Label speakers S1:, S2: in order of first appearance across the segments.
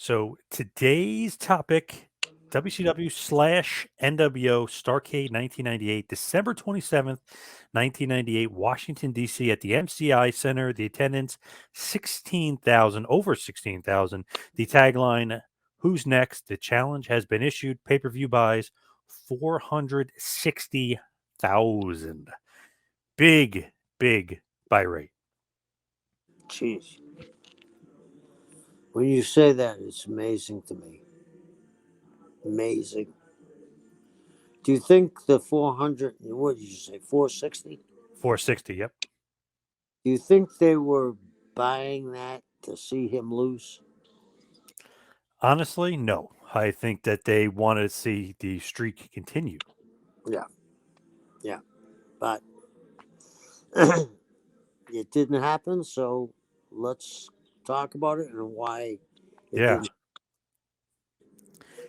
S1: So today's topic, WCW slash NWO Starrcade 1998, December 27th, 1998, Washington, D.C. at the MCI Center. The attendance, 16,000, over 16,000. The tagline, Who's Next? The challenge has been issued. Pay-per-view buys, 460,000. Big, big buy rate.
S2: Jeez. When you say that, it's amazing to me. Amazing. Do you think the 400, what did you say, 460?
S1: 460, yep.
S2: Do you think they were buying that to see him lose?
S1: Honestly, no. I think that they wanted to see the streak continue.
S2: Yeah, yeah. But it didn't happen, so let's talk about it and why it
S1: Yeah.
S2: didn't.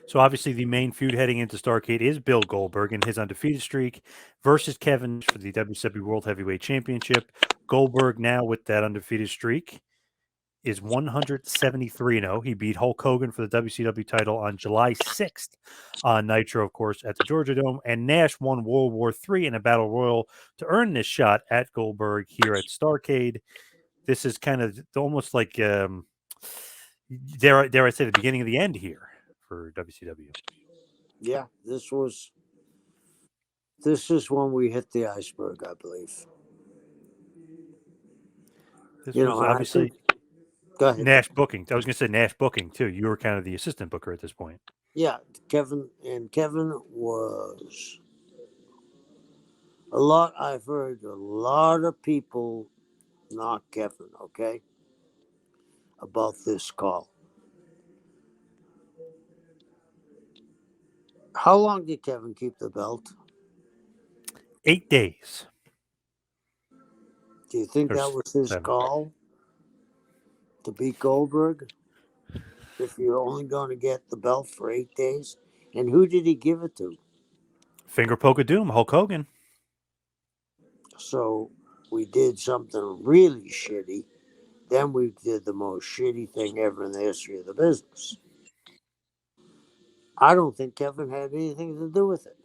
S1: So obviously, the main feud heading into Starrcade is Bill Goldberg and his undefeated streak versus Kevin Nash for the WCW World Heavyweight Championship. Goldberg now with that undefeated streak is 173-0. He beat Hulk Hogan for the WCW title on July 6th on Nitro, of course, at the Georgia Dome. And Nash won World War III in a battle royal to earn this shot at Goldberg here at Starrcade. This is kind of almost like, dare I say, the beginning of the end here for WCW.
S2: Yeah, this is when we hit the iceberg, I believe.
S1: This
S2: You
S1: was
S2: know, and I think,
S1: obviously
S2: go ahead.
S1: Nash booking. I was going to say Nash booking too. You were kind of the assistant booker at this point.
S2: Yeah, Kevin was a lot. I've heard a lot of people knock Kevin, okay, about this call. How long did Kevin keep the belt?
S1: 8 days
S2: Do you think
S1: or
S2: that was his
S1: 7.
S2: call to beat Goldberg? If you're only going to get the belt for 8 days, and who did he give it to?
S1: Finger poke of doom, Hulk Hogan.
S2: So we did something really shitty. Then we did the most shitty thing ever in the history of the business. I don't think Kevin had anything to do with it.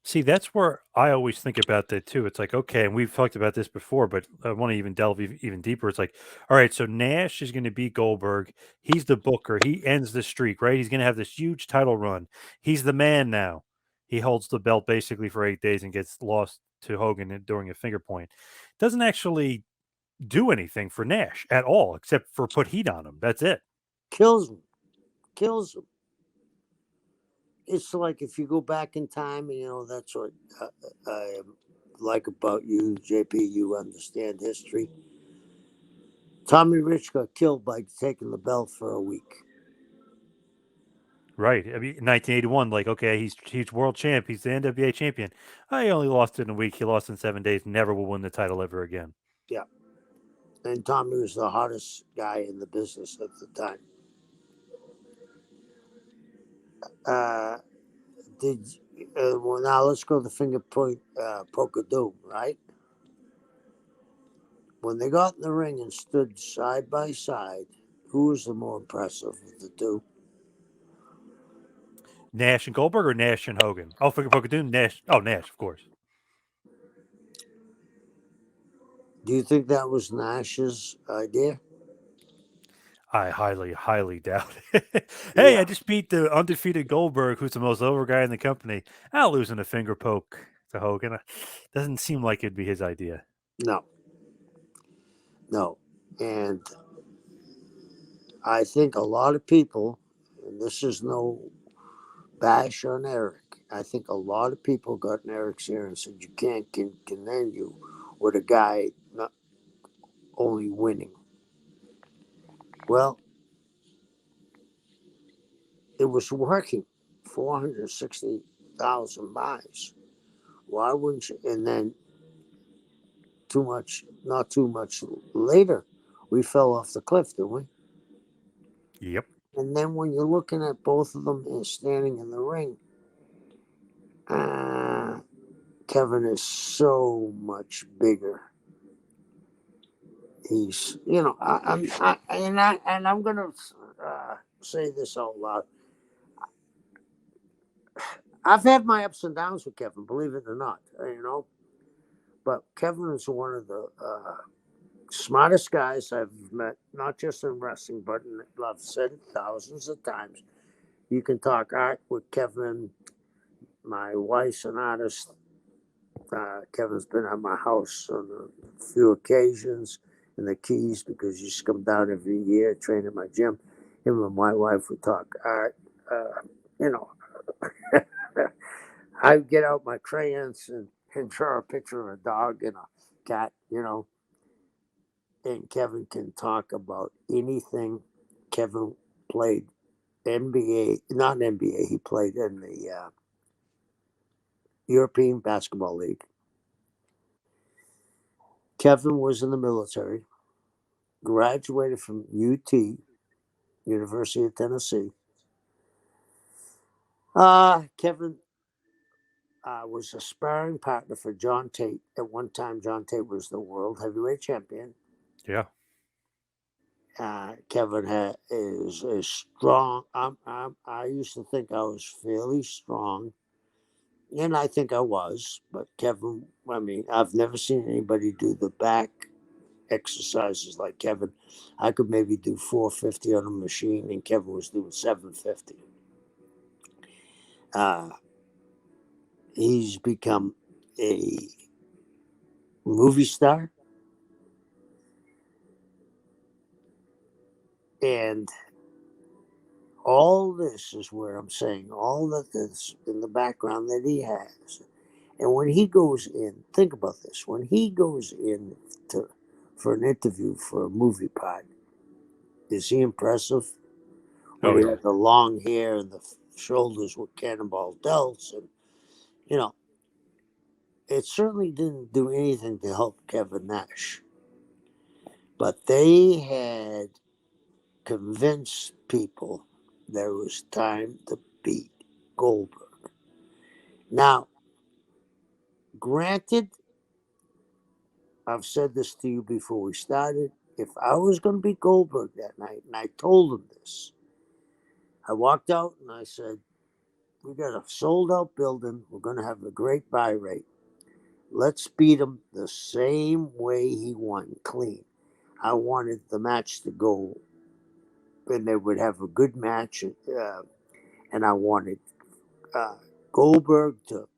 S1: See, that's where I always think about that too. It's like, okay, and we've talked about this before, but I want to even delve even deeper. It's like, all right, so Nash is going to beat Goldberg. He's the booker. He ends the streak, right? He's going to have this huge title run. He's the man now. He holds the belt basically for 8 days and gets lost to Hogan during a finger point. Doesn't actually do anything for Nash at all, except for put heat on him. That's it.
S2: Kills him. Kills him. It's like if you go back in time, that's what I like about you, JP. You understand history. Tommy Rich got killed by taking the belt for a week.
S1: Right. I mean, 1981, like, okay, he's world champ. He's the NWA champion. I only lost in a week. He lost in 7 days. Never will win the title ever again.
S2: Yeah. And Tommy was the hottest guy in the business at the time. Uh, did well, now let's go to the finger point poke of doom, right? When they got in the ring and stood side by side, who was the more impressive of the two?
S1: Nash and Goldberg or Nash and Hogan? Oh, Finger Poke of Doom, Nash. Oh, Nash, of course.
S2: Do you think that was Nash's idea?
S1: I highly, highly doubt it. Hey, I
S2: Yeah.
S1: just beat the undefeated Goldberg, who's the most over guy in the company. I'll lose in a finger poke to Hogan. Doesn't seem like it'd be his idea.
S2: No. No. And I think a lot of people, and this is no bash on Eric, I think a lot of people got in Eric's ear and said, you can't continue with a guy not only winning. Well, it was working. 460,000 buys. Why wouldn't you? And then not too much later, we fell off the cliff, didn't we?
S1: Yep.
S2: And then when you're looking at both of them standing in the ring, uh, Kevin is so much bigger. He's, I'm gonna say this out loud. I've had my ups and downs with Kevin, believe it or not, But Kevin is one of the smartest guys I've met, not just in wrestling, but I've said it thousands of times. You can talk art with Kevin. My wife's an artist. Kevin's been at my house on a few occasions in the Keys because he used to come down every year, train at my gym. Him and my wife would talk art. You know, I would get out my crayons and draw a picture of a dog and a cat, and Kevin can talk about anything. Kevin played NBA, not NBA, he played in the European Basketball League. Kevin was in the military, graduated from UT, University of Tennessee. Kevin was a sparring partner for John Tate. At one time, John Tate was the world heavyweight champion.
S1: Yeah.
S2: Kevin is strong. I used to think I was fairly strong, and I think I was. But Kevin, I mean, I've never seen anybody do the back exercises like Kevin. I could maybe do 450 on a machine, and Kevin was doing 750. Uh, he's become a movie star, and all this is where I'm saying all that this in the background that he has. And when he goes in, think about this: when he goes in for an interview for a movie pod, is he impressive? When
S1: Oh,
S2: he
S1: yeah.
S2: had the long hair and the shoulders with cannonball delts, and you know, it certainly didn't do anything to help Kevin Nash. But they had convinced people there was time to beat Goldberg. Now, granted, I've said this to you before we started. If I was going to beat Goldberg that night, and I told him this, I walked out and I said, "We got a sold out building. We're going to have a great buy rate. Let's beat him the same way he won, clean." I wanted the match to go, and they would have a good match. And I wanted uh, Goldberg to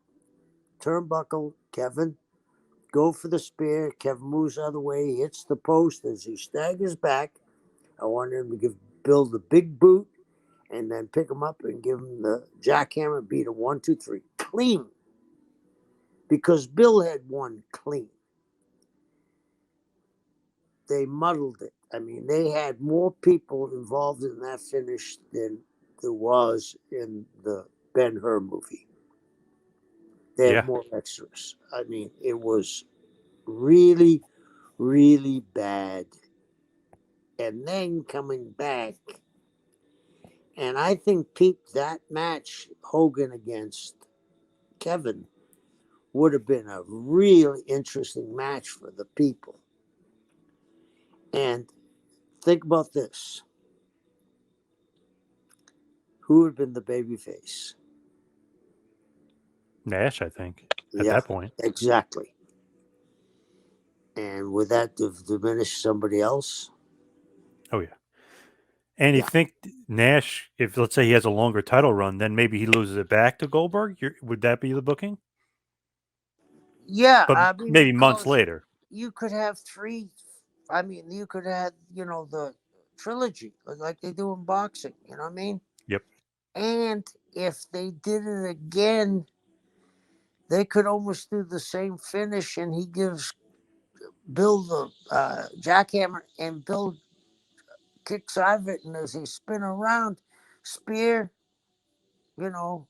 S2: turnbuckle Kevin, go for the spear. Kevin moves out of the way, he hits the post as he staggers back. I wanted him to give Bill the big boot and then pick him up and give him the jackhammer, beat him 1, 2, 3, clean. Because Bill had won clean. They muddled it. I mean, they had more people involved in that finish than there was in the Ben Hur movie. They had
S1: Yeah.
S2: more extras. I mean, it was really, really bad. And then coming back, and I think that match, Hogan against Kevin, would have been a really interesting match for the people. And think about this: who would have been the babyface?
S1: Nash, I think, at
S2: Yeah,
S1: that point.
S2: exactly. And would that diminish somebody else?
S1: Oh, yeah. And you
S2: Yeah.
S1: think Nash, if let's say he has a longer title run, then maybe he loses it back to Goldberg? Would that be the booking?
S2: Yeah,
S1: But
S2: I mean,
S1: maybe months
S2: because
S1: later.
S2: you could have three. I mean, you could have, the trilogy like they do in boxing. You know what I mean?
S1: Yep.
S2: And if they did it again, they could almost do the same finish, and he gives Bill the jackhammer, and Bill kicks out of it, and as he spin around, spear,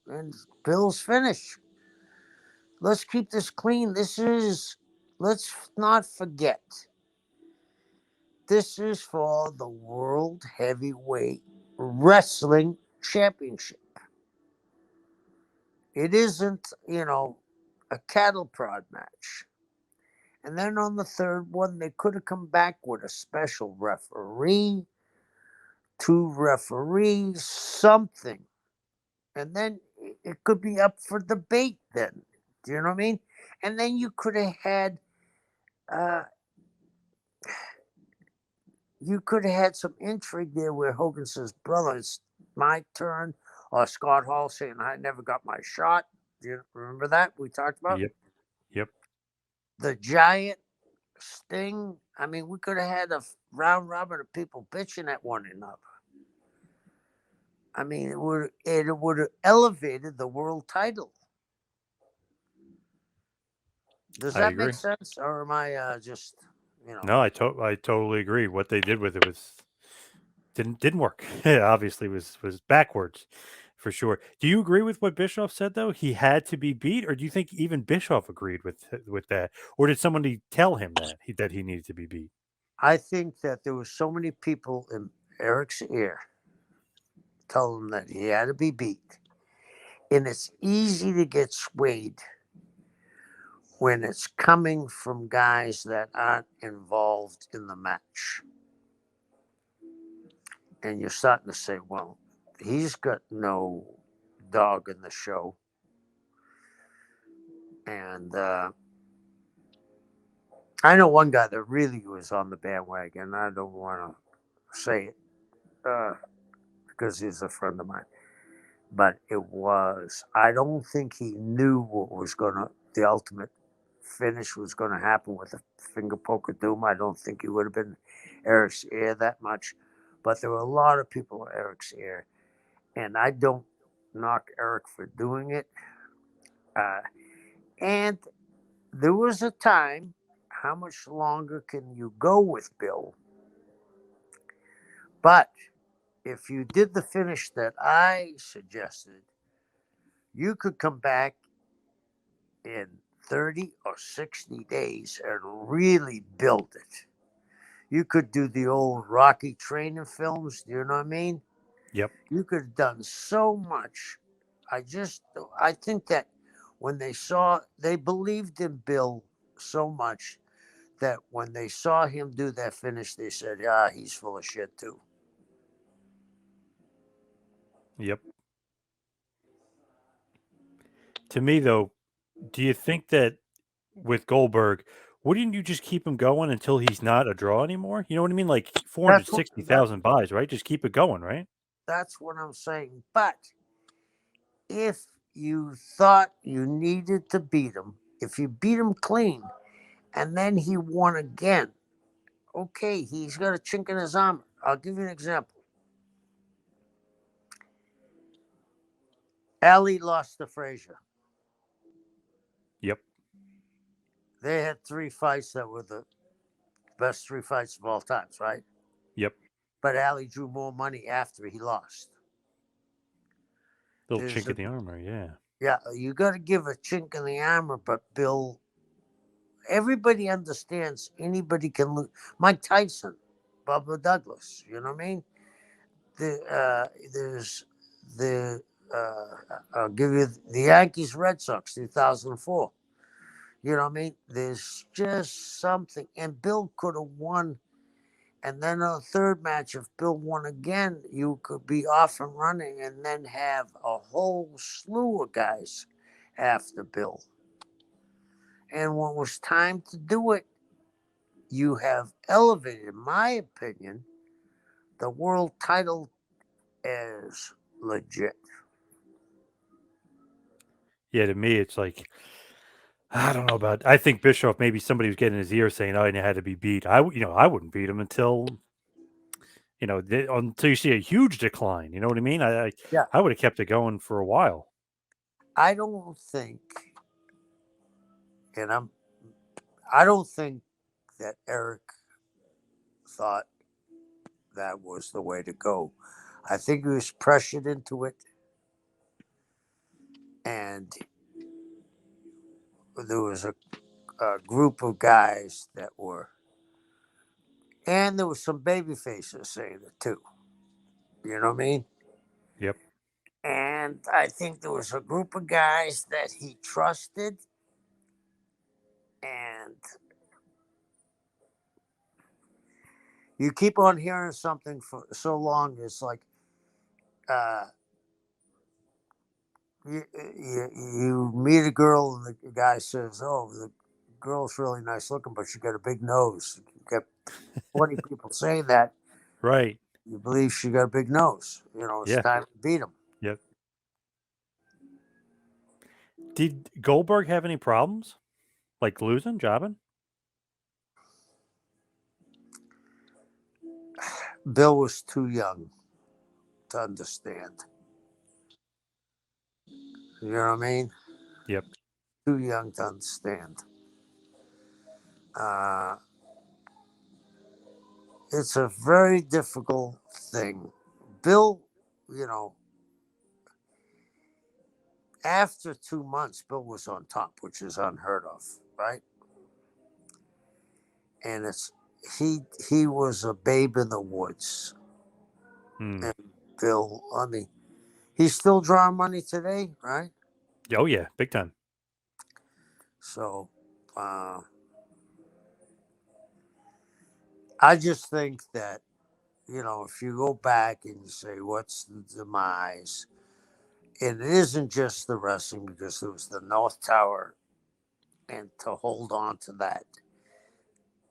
S2: and Bill's finish. Let's keep this clean. Let's not forget, this is for the World Heavyweight Wrestling Championship. It isn't, a cattle prod match. And then on the third one, they could have come back with a special referee two referees, something. And then it could be up for debate then. Do you know what I mean? And then you could have had uh, some intrigue there where Hogan says, "Brother, it's my turn," or Scott Hall saying, "I never got my shot." Do you remember that we talked about
S1: Yep. Yep.
S2: the Giant Sting? I mean, we could have had a round robin of people bitching at one another. I mean, it would have elevated the world title. Does
S1: I
S2: that make
S1: agree.
S2: sense, or am I just
S1: No, I totally agree. What they did with it was didn't work. It obviously was backwards for sure. Do you agree with what Bischoff said though? He had to be beat, or do you think even Bischoff agreed with that, or did somebody tell him that he needed to be beat?
S2: I think that there were so many people in Eric's ear telling him that he had to be beat, and it's easy to get swayed when it's coming from guys that aren't involved in the match, and you're starting to say, "Well, he's got no dog in the show," and I know one guy that really was on the bandwagon. I don't want to say it because he's a friend of mine, but I don't think he knew what was the ultimate finish was going to happen with a finger poke of doom. I don't think he would have been Eric's ear that much, but there were a lot of people in Eric's ear, and I don't knock Eric for doing it. Uh, and there was a time. How much longer can you go with Bill? But if you did the finish that I suggested, you could come back in 30 or 60 days and really build it. You could do the old Rocky training films, do you know what I mean?
S1: Yep.
S2: You could have done so much. I think that when they believed in Bill so much that when they saw him do that finish, they said, "Yeah, he's full of shit too."
S1: Yep. To me though, do you think that with Goldberg, wouldn't you just keep him going until he's not a draw anymore? You know what I mean? Like
S2: That's what that
S1: 460,000 buys, right? Just keep it going, right?
S2: that's what I'm saying. But if you thought you needed to beat him, if you beat him clean and then he won again, okay, he's got a chink in his armor. I'll give you an example. Ali lost to Frazier.
S1: Yep.
S2: They had three fights that were the best three fights of all times, right?
S1: Yep.
S2: But Ali drew more money after he lost.
S1: Little
S2: There's
S1: chink in
S2: a
S1: the armor, yeah.
S2: Yeah, you got to give a chink in the armor, but Bill, everybody understands anybody can lose. Mike Tyson, Bubba Douglas, you know what I mean? There's the I'll give you the Yankees Red Sox 2004. You know what I mean? There's just something, and Bill could have won. And then a third match, if Bill won again, you could be off and running, and then have a whole slew of guys after Bill. And when it was time to do it, you have elevated, in my opinion, the world title as legit.
S1: Yeah, to me, it's like I don't know about. I think Bischoff maybe somebody was getting in his ear saying, "Oh, and it had to be beat." I wouldn't beat him until until you see a huge decline. You know what I mean?
S2: Yeah,
S1: I would have kept it going for a while.
S2: I don't think, and I don't think that Eric thought that was the way to go. I think he was pressured into it, and there was a group of guys that were, and there was some baby faces saying it too. You know what I mean?
S1: Yep.
S2: And I think there was a group of guys that he trusted, and You keep on hearing something for so long, it's like uh, you meet a girl and the guy says, "Oh, the girl's really nice looking, but she got a big nose." You got 20 people saying that.
S1: Right.
S2: You believe she got a big nose. It's
S1: Yeah.
S2: time to beat him.
S1: Yep. Did Goldberg have any problems? Like losing, jobbing?
S2: Bill was too young to understand. You know what I mean?
S1: Yep.
S2: Too young to understand. Uh, it's a very difficult thing. Bill, you know, after 2 months, Bill was on top, which is unheard of, right? And he was a babe in the woods.
S1: Hmm.
S2: And Bill, I mean, he's still drawing money today, right?
S1: Oh yeah, big time.
S2: So I just think that, if you go back and you say, what's the demise? And it isn't just the wrestling because it was the North Tower, and to hold on to that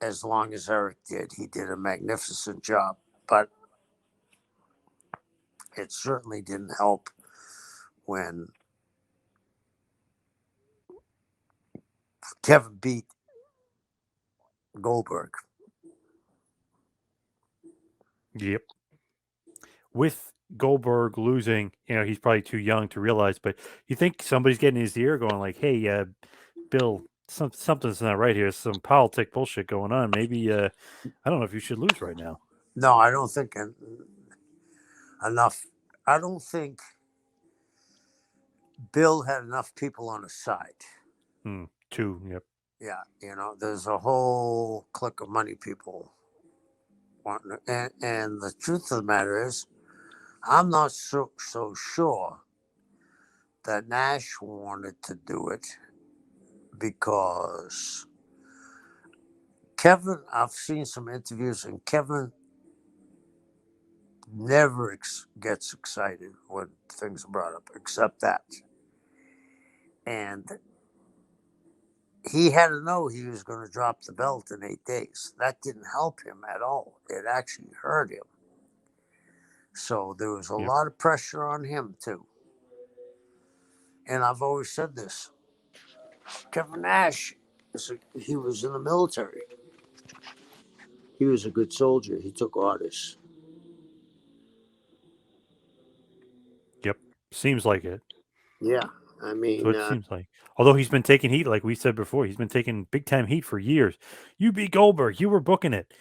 S2: as long as Eric did, he did a magnificent job. But it certainly didn't help when Kevin beat Goldberg.
S1: Yep. With Goldberg losing, he's probably too young to realize, but you think somebody's getting in his ear going like, "Hey, Bill, something's not right here. Some politic bullshit going on. Maybe I don't know if you should lose right now."
S2: No, I don't think enough. I don't think Bill had enough people on his side.
S1: Hmm. Two. Yep.
S2: Yeah, there's a whole clique of money people wanting, and the truth of the matter is, I'm not so sure that Nash wanted to do it because Kevin. I've seen some interviews, and Kevin never gets excited when things are brought up, except that. And he had to know he was going to drop the belt in 8 days. That didn't help him at all. It actually hurt him. So there was a
S1: Yep.
S2: lot of pressure on him too. And I've always said this: Kevin Nash, he was in the military. He was a good soldier. He took orders.
S1: Yep. Seems like it.
S2: Yeah, I
S1: So
S2: mean,
S1: it seems like. Although he's been taking heat, like we said before, he's been taking big time heat for years. You beat Goldberg. You were booking it.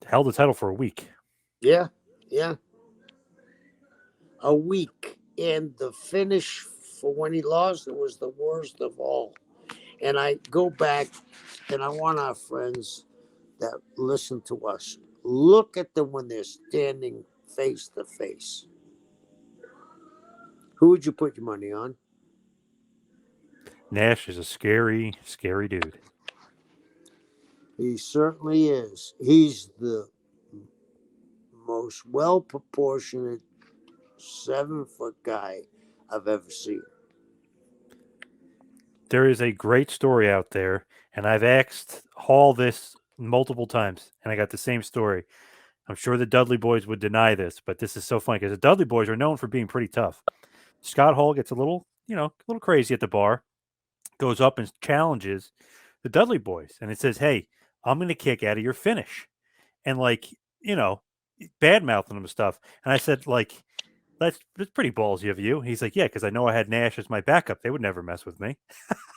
S1: Held the title for a week.
S2: yeah, yeah, a week, and the finish for when he lost it was the worst of all. And I go back, and I want our friends that listen to us look at them when they're standing face to face. Who would you put your money on?
S1: Nash is a scary, scary dude.
S2: He certainly is. He's the most well proportionate 7 foot guy I've ever seen.
S1: There is a great story out there, and I've asked Hall this multiple times, and I got the same story. I'm sure the Dudley boys would deny this, but this is so funny because the Dudley boys are known for being pretty tough. Scott Hall gets a little crazy at the bar, goes up and challenges the Dudley boys, and it says, "Hey, I'm going to kick out of your finish," and you know, bad mouthing them and stuff. And I said, that's pretty ballsy of you. He's like, yeah, because I know I had Nash as my backup. They would never mess with me.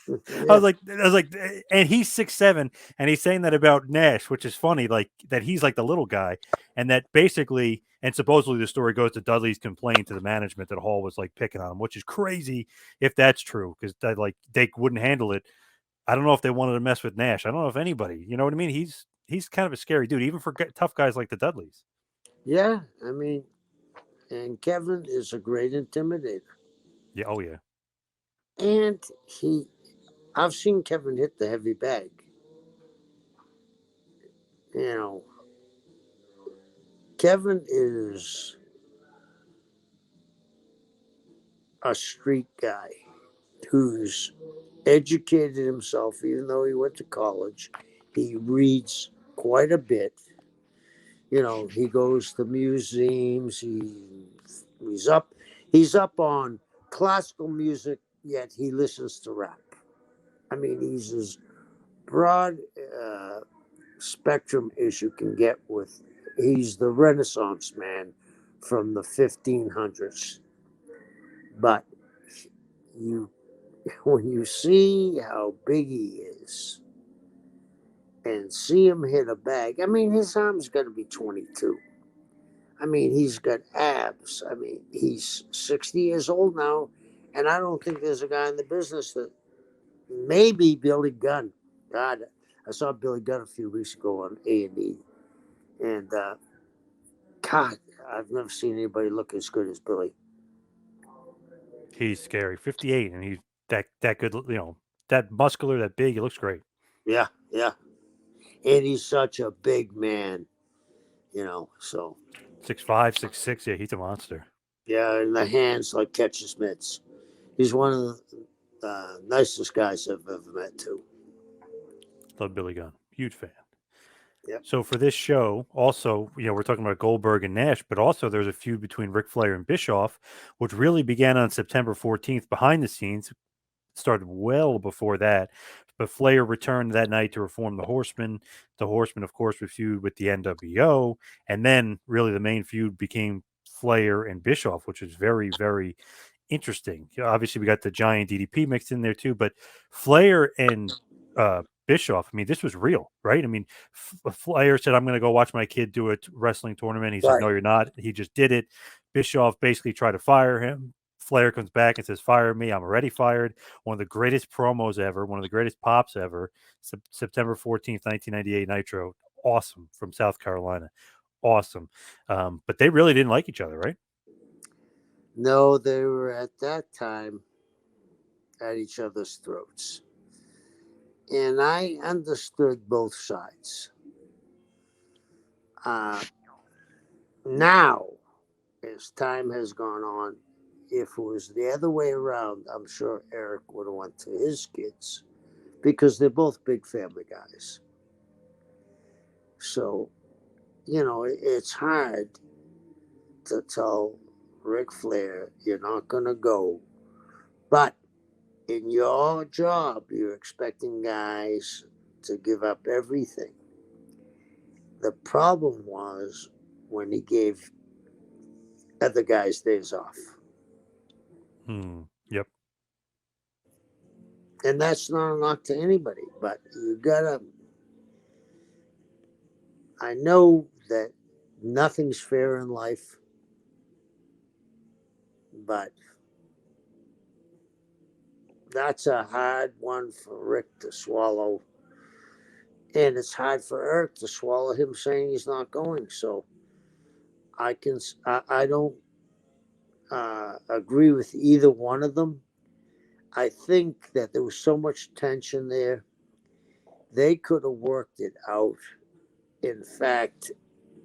S2: Yeah,
S1: I was like, and he's 6'7", and he's saying that about Nash, which is funny, like that he's like the little guy, and that basically, and supposedly the story goes to Dudley's complaint to the management that Hall was like picking on him, which is crazy if that's true, because they wouldn't handle it. I don't know if they wanted to mess with Nash. I don't know if anybody, you know what I mean? He's kind of a scary dude, even for tough guys like the Dudleys.
S2: yeah. I mean, and Kevin is a great intimidator.
S1: Yeah, oh yeah,
S2: And I've seen Kevin hit the heavy bag. You know, Kevin is a street guy who's educated himself, even though he went to college. He reads quite a bit. He goes to museums. He's up he's up on classical music, yet he listens to rap. I mean, he's as broad spectrum as you can get with. He's the Renaissance man from the 1500s. But you, when you see how big he is and see him hit a bag, I mean, his arm's got to be 22. I mean, he's got abs. I mean, he's 60 years old now, and I don't think there's a guy in the business that maybe Billy Gunn. God, I saw Billy Gunn a few weeks ago on A&E, and God, I've never seen anybody look as good as Billy.
S1: He's scary. 58, and he's that good. That muscular, that big. He looks great.
S2: Yeah, yeah, and he's such a big man. So
S1: 6'5", 6'6". Yeah, he's a monster.
S2: yeah, and the hands like catches mitts. He's one of the nicest guys I've ever met too.
S1: Love Billy Gunn. Huge fan.
S2: Yep.
S1: So for this show, also, we're talking about Goldberg and Nash, but also there's a feud between Ric Flair and Bischoff, which really began on September 14th behind the scenes. Started well before that, but Flair returned that night to reform the Horsemen. The Horsemen, of course, would feud with the NWO, and then really the main feud became Flair and Bischoff, which was very, very interesting. Obviously, we got the giant DDP mixed in there too, but Flair and Bischoff, I mean, this was real, right? I mean, Flair said, "I'm going to go watch my kid do a wrestling tournament." He said,
S2: Right.
S1: "No, you're not." He just did it. Bischoff basically tried to fire him. Flair comes back and says, "Fire me. I'm already fired." One of the greatest promos ever, one of the greatest pops ever. September 14th, 1998 Nitro. Awesome, from South Carolina. Awesome. But they really didn't like each other, right?
S2: No, they were at that time at each other's throats. And I understood both sides. Now, as time has gone on, if it was the other way around, I'm sure Eric would have went to his kids because they're both big family guys. So, it's hard to tell Ric Flair you're not going to go. But in your job, you're expecting guys to give up everything. The problem was when he gave other guys days off.
S1: Yep.
S2: And that's not a knock to anybody, but you gotta. I know that nothing's fair in life, but that's a hard one for Rick to swallow. And it's hard for Eric to swallow him saying he's not going. So I don't agree with either one of them. I think that there was so much tension there. They could have worked it out. In fact,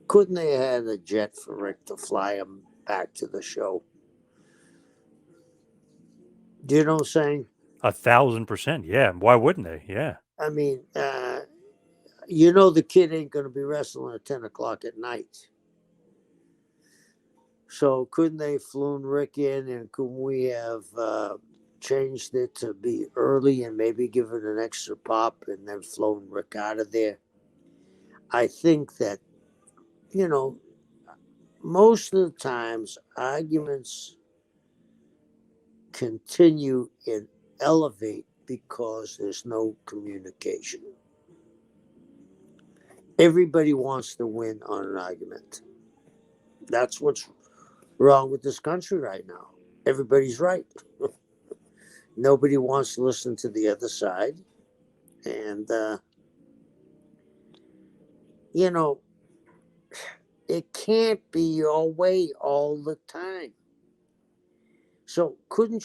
S2: couldn't they have had a jet for Rick to fly him back to the show? Do you know what I'm saying?
S1: 1,000%. Yeah. Why wouldn't they? Yeah.
S2: I mean, the kid ain't going to be wrestling at 10 o'clock at night. So couldn't they flown Rick in, and couldn't we have changed it to be early and maybe give it an extra pop and then flown Rick out of there? I think that, most of the times arguments continue and elevate because there's no communication. Everybody wants to win on an argument. That's what's wrong with this country right now. Everybody's right. Nobody wants to listen to the other side. And, it can't be your way all the time. So couldn't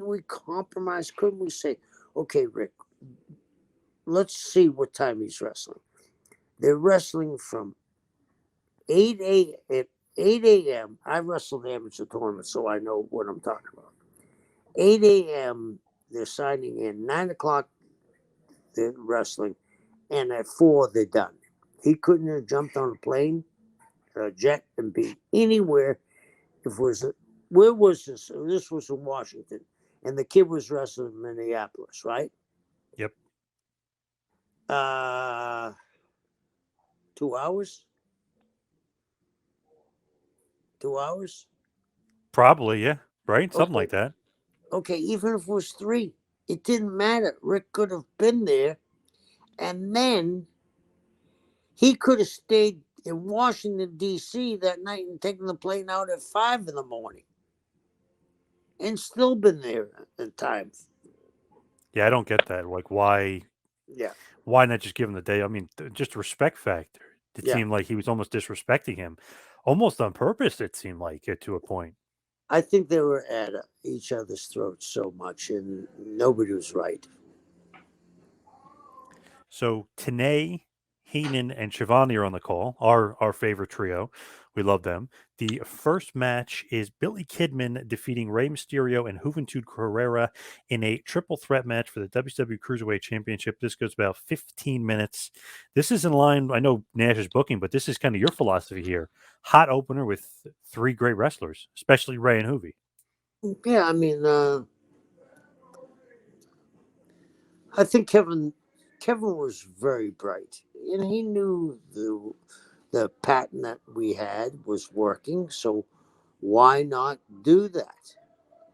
S2: we compromise? Couldn't we say, okay, Rick, let's see what time he's wrestling. They're wrestling from at 8 a.m. I wrestled amateur tournaments, so I know what I'm talking about. 8 a.m. They're signing in. 9 o'clock they're wrestling, and at 4 they're done. He couldn't have jumped on a plane or a jet and be anywhere. If it was where was this? This was in Washington, and the kid was wrestling in Minneapolis, right?
S1: Yep.
S2: 2 hours. 2 hours.
S1: Probably, yeah. Right? Something
S2: Okay.
S1: like that.
S2: Okay. Even if it was 3, it didn't matter. Rick could have been there, and then he could have stayed in Washington D.C. that night and taken the plane out at 5 in the morning, and still been there in time.
S1: Yeah, I don't get that. Like,
S2: Yeah.
S1: why not just give him the day? I mean, just a respect factor. It
S2: Yeah.
S1: seemed like he was almost disrespecting him, almost on purpose. It seemed like it to a point.
S2: I think they were at each other's throats so much, and nobody was right.
S1: So Tanay, Heenan, and Shivani are on the call. Our favorite trio. We love them. The first match is Billy Kidman defeating Rey Mysterio and Juventud Carrera in a triple threat match for the WWE Cruiserweight Championship. This goes about 15 minutes. This is in line. I know Nash is booking, but this is kind of your philosophy here. Hot opener with 3 great wrestlers, especially Rey and Juvi.
S2: Yeah, I mean, I think Kevin was very bright, and he knew the pattern that we had was working. So why not do that?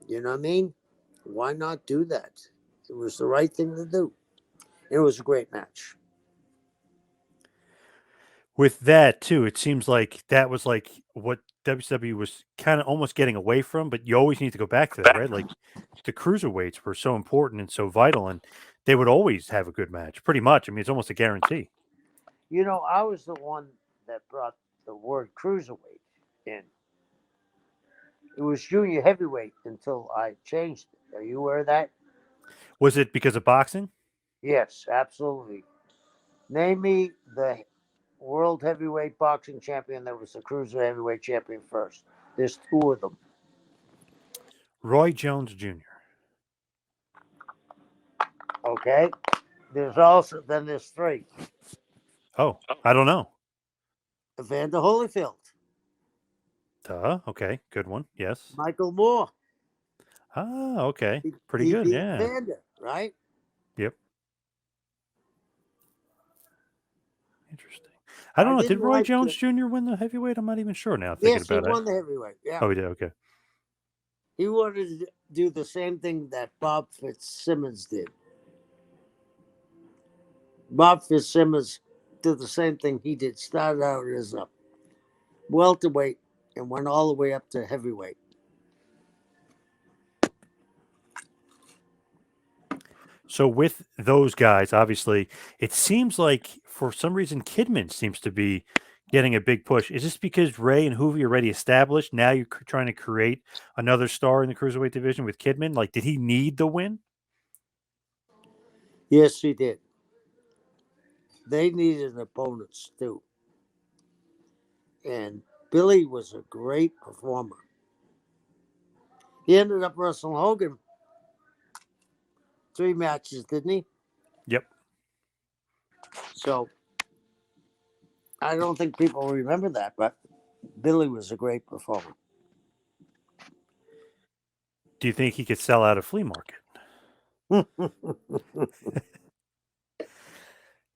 S2: You know what I mean? Why not do that? It was the right thing to do. It was a great match.
S1: With that too, it seems like that was like what WWE was kind of almost getting away from, but you always need to go back to that, right? Like the cruiserweights were so important and so vital, and they would always have a good match, pretty much. I mean, it's almost a guarantee.
S2: You know, I was the one that brought the word cruiserweight in. It was junior heavyweight until I changed it. Are you aware of that?
S1: Was it because of boxing?
S2: Yes, absolutely. Name me the world heavyweight boxing champion that was the cruiser heavyweight champion first. There's 2 of them.
S1: Roy Jones Jr.
S2: Okay. There's 3.
S1: Oh, I don't know.
S2: Evander Holyfield,
S1: Duh. Okay, good one. Yes.
S2: Michael Moore.
S1: Ah, okay, pretty
S2: He
S1: good.
S2: beat
S1: Yeah.
S2: Evander, right?
S1: Yep. Interesting. I
S2: I
S1: don't know. Did
S2: didn't
S1: Roy
S2: like
S1: Jones
S2: it.
S1: Jr. win the heavyweight? I'm not even sure now. Thinking
S2: Yes, he
S1: about it.
S2: won the heavyweight. Yeah.
S1: Oh, he did. Okay.
S2: He wanted to do the same thing that Bob Fitzsimmons did. Bob Fitzsimmons did the same thing he did. Started out as a welterweight and went all the way up to heavyweight.
S1: So with those guys, obviously, it seems like for some reason Kidman seems to be getting a big push. Is this because Ray and Hoovy are already established? Now you're trying to create another star in the cruiserweight division with Kidman. Like, did he need the win?
S2: Yes, he did. They needed opponents too. And Billy was a great performer. He ended up wrestling Hogan 3 matches, didn't he?
S1: Yep.
S2: So I don't think people remember that, but Billy was a great performer.
S1: Do you think he could sell out a flea market?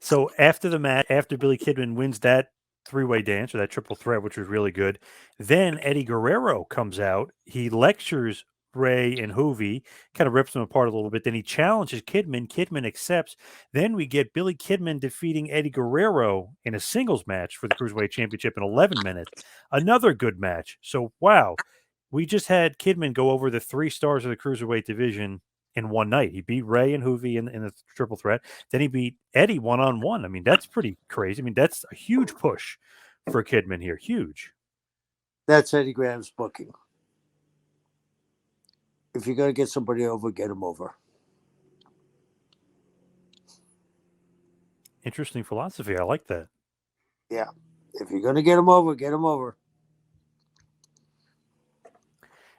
S1: So after the match, after Billy Kidman wins that 3-way dance or that triple threat, which was really good, then Eddie Guerrero comes out. He lectures Ray and Hoovy, kind of rips them apart a little bit. Then he challenges Kidman. Kidman accepts. Then we get Billy Kidman defeating Eddie Guerrero in a singles match for the Cruiserweight Championship in 11 minutes. Another good match. So, wow, we just had Kidman go over the 3 stars of the Cruiserweight division in one night. He beat Ray and Hoovy in the triple threat. Then he beat Eddie one-on-one. I mean, that's pretty crazy. I mean, that's a huge push for Kidman here. Huge.
S2: That's Eddie Graham's booking. If you're going to get somebody over, get him over.
S1: Interesting philosophy. I like that.
S2: Yeah. If you're gonna get him over, get him over.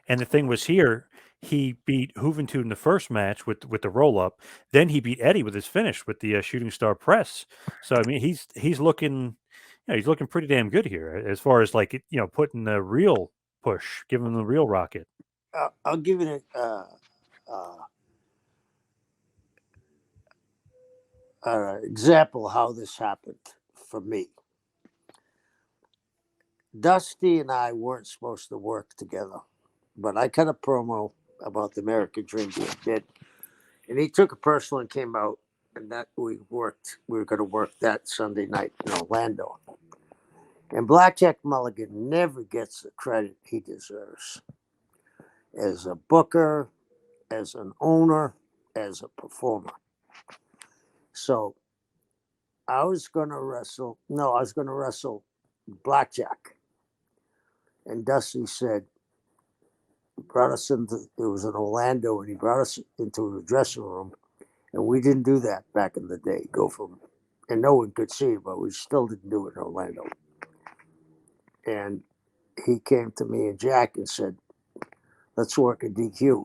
S1: And the thing was here, he beat Juventud in the first match with the roll up. Then he beat Eddie with his finish with the shooting star press. So I mean, he's looking, he's looking pretty damn good here as far as like putting the real push, giving him the real rocket.
S2: I'll give you an example how this happened for me. Dusty and I weren't supposed to work together, but I cut a promo about the American Dream being dead, and he took it personal and came out, and that we worked. We were going to work that Sunday night in Orlando, and Blackjack Mulligan never gets the credit he deserves as a booker, as an owner, as a performer. So I was going to wrestle. No, I was going to wrestle Blackjack. And Dusty said, brought us into, it was in Orlando, and he brought us into a dressing room. And we didn't do that back in the day. Go from, and no one could see, but we still didn't do it in Orlando. And he came to me and Jack and said, let's work a DQ.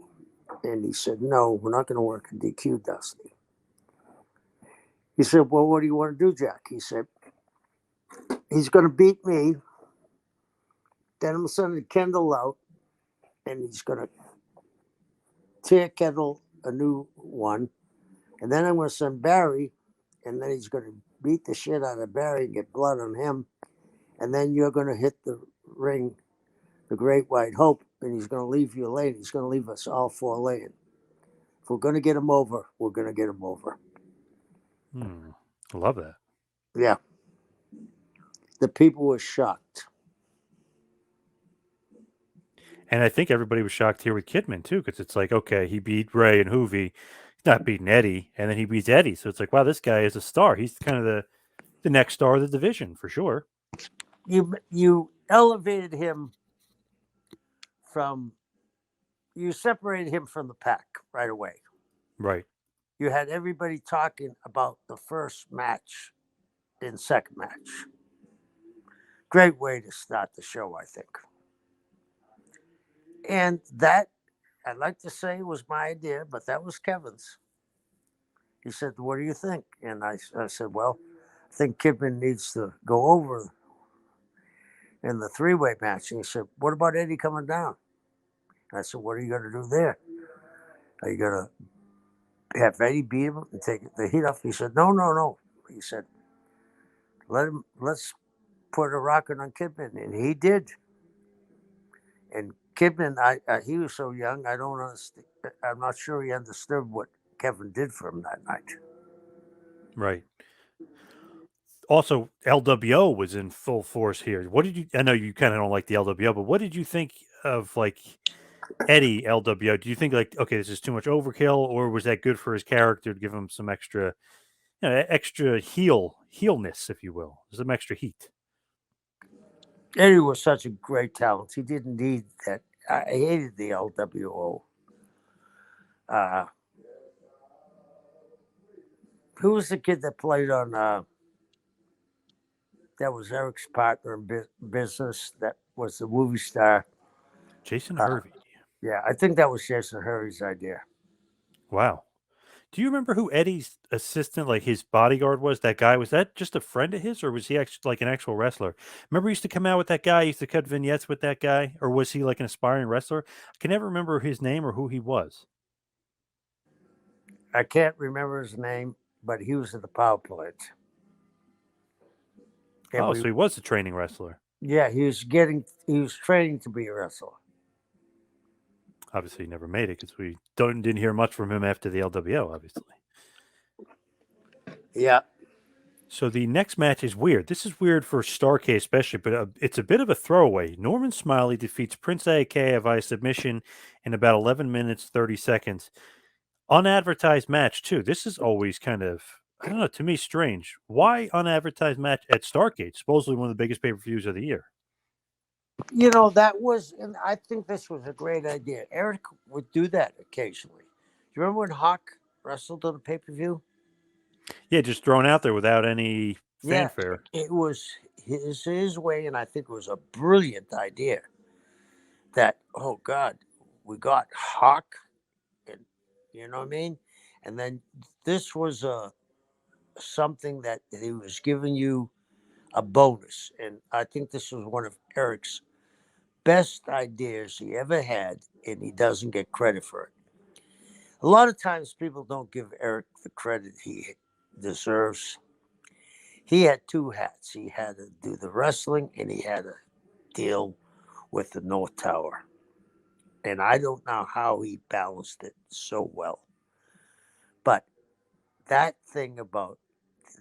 S2: And he said, no, we're not going to work a DQ, Dusty. He said, well, what do you want to do, Jack? He said, he's going to beat me. Then I'm sending Kendall out, and he's going to tear Kendall a new one. And then I'm going to send Barry, and then he's going to beat the shit out of Barry and get blood on him. And then you're going to hit the ring, the Great White Hope, and he's going to leave you laying. He's going to leave us all four laying. If we're going to get him over, we're going to get him over.
S1: I love that.
S2: Yeah. The people were shocked.
S1: And I think everybody was shocked here with Kidman too, because it's like, okay, he beat Ray and Hoovy, he's not beating Eddie, and then he beats Eddie. So it's like, wow, this guy is a star. He's kind of the next star of the division for sure.
S2: You elevated him from, you separated him from the pack right away.
S1: Right.
S2: You had everybody talking about the first match and second match. Great way to start the show, I think. And that, I'd like to say, was my idea, but that was Kevin's. He said, what do you think? And I said, well, I think Kidman needs to go over in the three-way match. And he said, what about Eddie coming down? And I said, what are you going to do there? Are you going to have Eddie beat him and take the heat off? He said, no. He said, let's put a rocket on Kidman. And he did. And Kidman, he was so young, I don't understand. I'm not sure he understood what Kevin did for him that night.
S1: Right. Also, LWO was in full force here. What did you? I know you kind of don't like the LWO, but what did you think of like Eddie LWO? Do you think like, okay, this is too much overkill, or was that good for his character to give him some extra, extra heelness, if you will, some extra heat?
S2: Eddie was such a great talent. He didn't need that. I hated the LWO. Who was the kid that played on? That was Eric's partner in business. That was the movie star.
S1: Jason Hervey.
S2: Yeah, I think that was Jason Hervey's idea.
S1: Wow. Do you remember who Eddie's assistant, like his bodyguard was? That guy, was that just a friend of his, or was he actually like an actual wrestler? Remember, he used to come out with that guy, he used to cut vignettes with that guy, or was he like an aspiring wrestler? I can never remember his name or who he was.
S2: I can't remember his name, but he was at the power plant.
S1: And so he was a training wrestler.
S2: Yeah, he was training to be a wrestler.
S1: Obviously, he never made it because we didn't hear much from him after the LWO, obviously.
S2: Yeah.
S1: So the next match is weird. This is weird for Starrcade especially, but it's a bit of a throwaway. Norman Smiley defeats Prince Iaukea via submission in about 11 minutes, 30 seconds. Unadvertised match, too. This is always kind of, I don't know, to me, strange. Why unadvertised match at Starrcade? Supposedly one of the biggest pay-per-views of the year.
S2: That was, and I think this was a great idea. Eric would do that occasionally. Do you remember when Hawk wrestled on the pay-per-view?
S1: Yeah, just thrown out there without any fanfare.
S2: Yeah, it was his way, and I think it was a brilliant idea. That, oh God, we got Hawk, and you know what I mean. And then this was something that he was giving you a bonus, and I think this was one of Eric's best ideas he ever had, and he doesn't get credit for it. A lot of times people don't give Eric the credit he deserves. He had two hats. He had to do the wrestling and he had to deal with the North Tower. And I don't know how he balanced it so well. But that thing about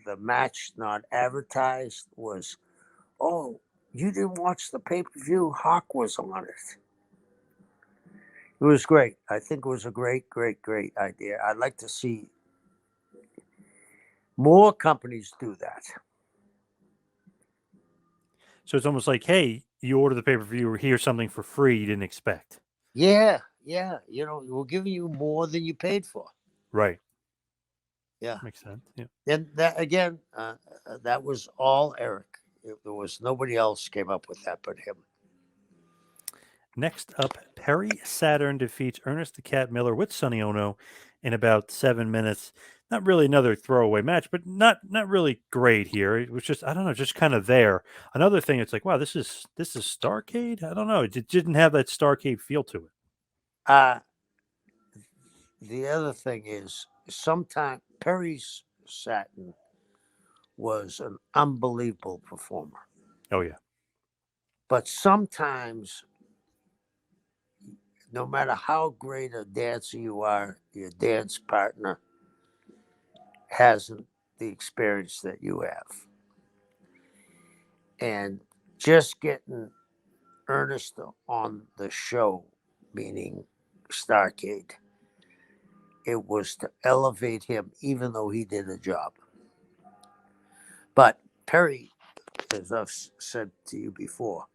S2: the match not advertised was, oh, you didn't watch the pay per view? Hawk was on it. It was great. I think it was a great, great, great idea. I'd like to see more companies do that.
S1: So it's almost like, hey, you order the pay per view, or here's something for free you didn't expect.
S2: Yeah, yeah. You know, we're giving you more than you paid for.
S1: Right.
S2: Yeah.
S1: Makes sense. Yeah.
S2: And that again, that was all Eric. There was nobody else came up with that but him.
S1: Next up, Perry Saturn defeats Ernest the Cat Miller with Sonny Ono in about 7 minutes. Not really another throwaway match, but not really great here. It was just, I don't know, just kind of there. Another thing, it's like, wow, this is Starrcade. I don't know. It didn't have that Starrcade feel to it.
S2: Uh, the other thing is, sometimes Perry Saturn was an unbelievable performer,
S1: Oh yeah,
S2: but sometimes, no matter how great a dancer you are, your dance partner hasn't the experience that you have. And just getting Ernest on the show, meaning Starrcade, it was to elevate him, even though he did a job. But Perry, as I've said to you before,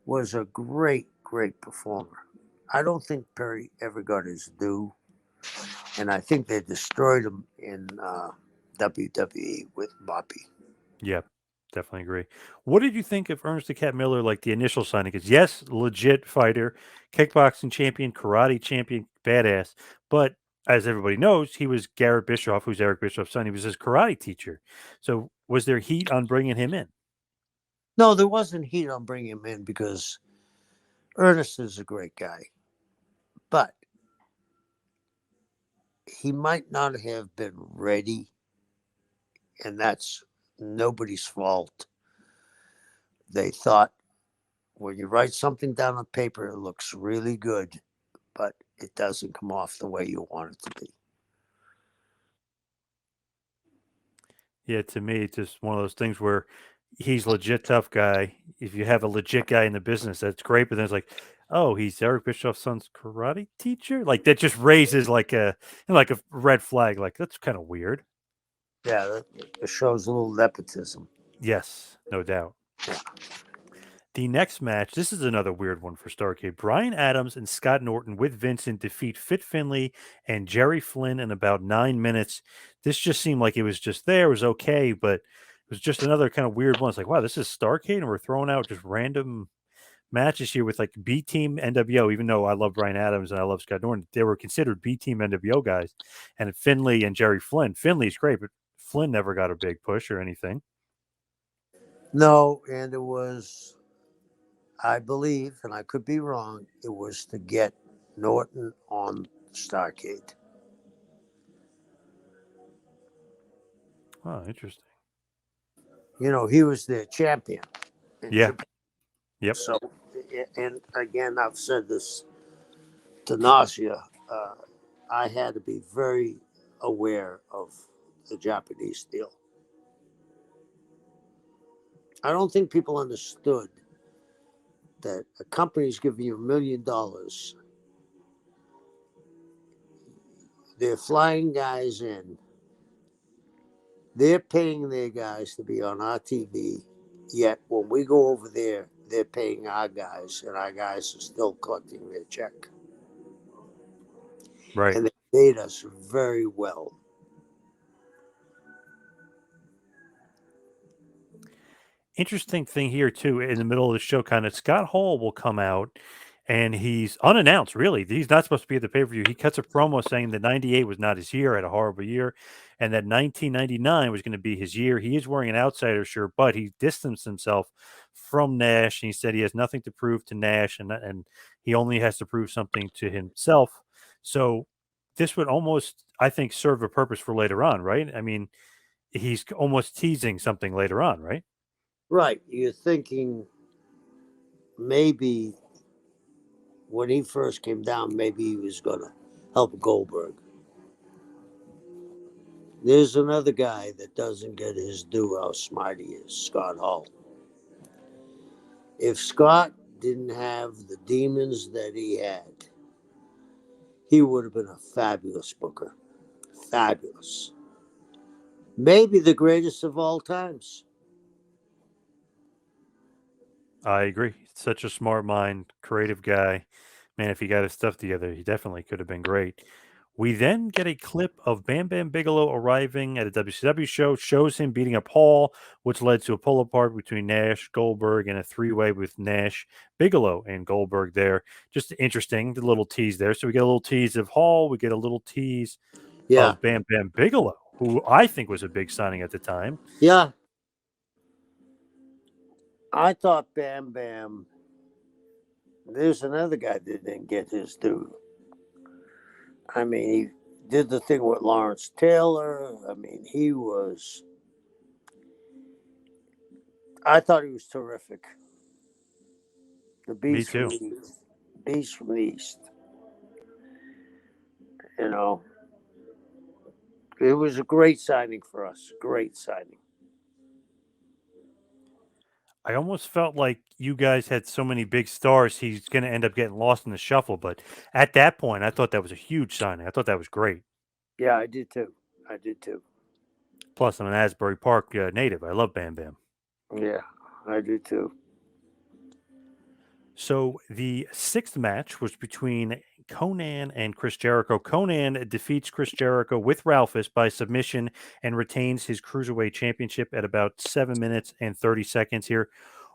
S2: was a great, great performer. I don't think Perry ever got his due, and I think they destroyed him in WWE with Moppy.
S1: yeah, definitely agree. What did you think of Ernest the Cat Miller, like the initial signing? Because yes, legit fighter, kickboxing champion, karate champion, badass. But as everybody knows, he was Garrett Bischoff, who's Eric Bischoff's son. He was his karate teacher. So was there heat on bringing him in?
S2: No, there wasn't heat on bringing him in because Ernest is a great guy, but he might not have been ready, and that's nobody's fault. They thought when you write something down on paper, it looks really good, but it doesn't come off the way you want it to be.
S1: Yeah, to me, it's just one of those things where he's legit tough guy. If you have a legit guy in the business, that's great. But then it's like, oh, he's Eric Bischoff's son's karate teacher. Like that just raises like a red flag. Like that's kind of weird.
S2: Yeah, it shows a little nepotism.
S1: Yes, no doubt. The next match, this is another weird one for Starrcade. Brian Adams and Scott Norton with Vincent defeat Fit Finley and Jerry Flynn in about 9 minutes. This just seemed like it was just there, it was okay, but it was just another kind of weird one. It's like, wow, this is Starrcade, and we're throwing out just random matches here with like B Team NWO. Even though I love Brian Adams and I love Scott Norton, they were considered B Team NWO guys. And Finley and Jerry Flynn. Finley's great, but Flynn never got a big push or anything.
S2: No, and it was, I believe, and I could be wrong, it was to get Norton on Starrcade.
S1: Oh, interesting.
S2: You know, he was their champion in
S1: Yeah.
S2: Japan.
S1: Yep.
S2: So, and again, I've said this to nausea. I had to be very aware of the Japanese deal. I don't think people understood that a company's giving you $1 million. They're flying guys in. They're paying their guys to be on our TV. Yet when we go over there, they're paying our guys, and our guys are still collecting their check.
S1: Right.
S2: And they paid us very well.
S1: interesting thing here too, in the middle of the show, kind of Scott Hall will come out and he's unannounced, really. He's not supposed to be at the pay-per-view. He cuts a promo saying that 98 was not his year, had a horrible year, and that 1999 was going to be his year. He is wearing an outsider shirt, but he distanced himself from Nash and he said he has nothing to prove to Nash and he only has to prove something to himself. So this would almost, I think, serve a purpose for later on, right? I mean, he's almost teasing something later on, right?
S2: Right. You're thinking maybe when he first came down, maybe he was going to help Goldberg. There's another guy that doesn't get his due how smart he is, Scott Hall. If Scott didn't have the demons that he had, he would have been a fabulous booker. Fabulous. Maybe the greatest of all times.
S1: I agree. Such a smart mind, creative guy. Man, if he got his stuff together, he definitely could have been great. We then get a clip of Bam Bam Bigelow arriving at a WCW show, shows him beating up Hall, which led to a pull apart between Nash, Goldberg, and a three-way with Nash, Bigelow, and Goldberg there. Just interesting, the little tease there. So we get a little tease of Hall, we get a little tease
S2: Yeah.
S1: of Bam Bam Bigelow, who I think was a big signing at the time.
S2: Yeah. I thought Bam Bam. There's another guy that didn't get his due. I mean, he did the thing with Lawrence Taylor. I mean, he was. I thought he was terrific. The
S1: Me
S2: Beast from
S1: too.
S2: the East. Beast from the East. You know, it was a great signing for us. Great signing.
S1: I almost felt like you guys had so many big stars, he's going to end up getting lost in the shuffle. But at that point, I thought that was a huge signing. I thought that was great.
S2: Yeah, I did too. I did too.
S1: Plus, I'm an Asbury Park native. I love Bam Bam.
S2: Yeah, I do too.
S1: So the sixth match was between Conan and Chris Jericho. Conan defeats Chris Jericho with Ralphus by submission and retains his Cruiserweight Championship at about 7 minutes and 30 seconds here.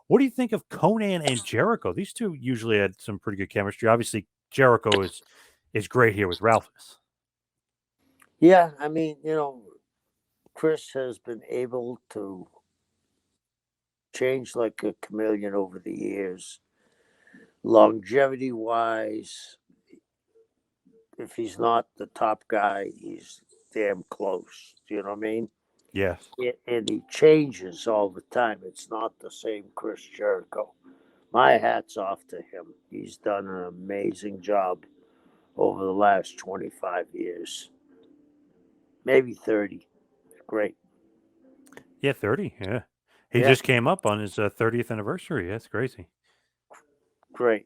S1: What do you think of Conan and Jericho? These two usually had some pretty good chemistry. Obviously, Jericho is great here with Ralphus.
S2: Yeah, I mean, Chris has been able to change like a chameleon over the years. Longevity wise, if he's not the top guy, he's damn close. Do you know what I mean?
S1: Yes.
S2: And he changes all the time. It's not the same Chris Jericho. My hat's off to him. He's done an amazing job over the last 25 years, maybe 30. Great.
S1: Yeah, 30. Yeah. He
S2: Yeah,
S1: just came up on his 30th anniversary. That's crazy.
S2: great.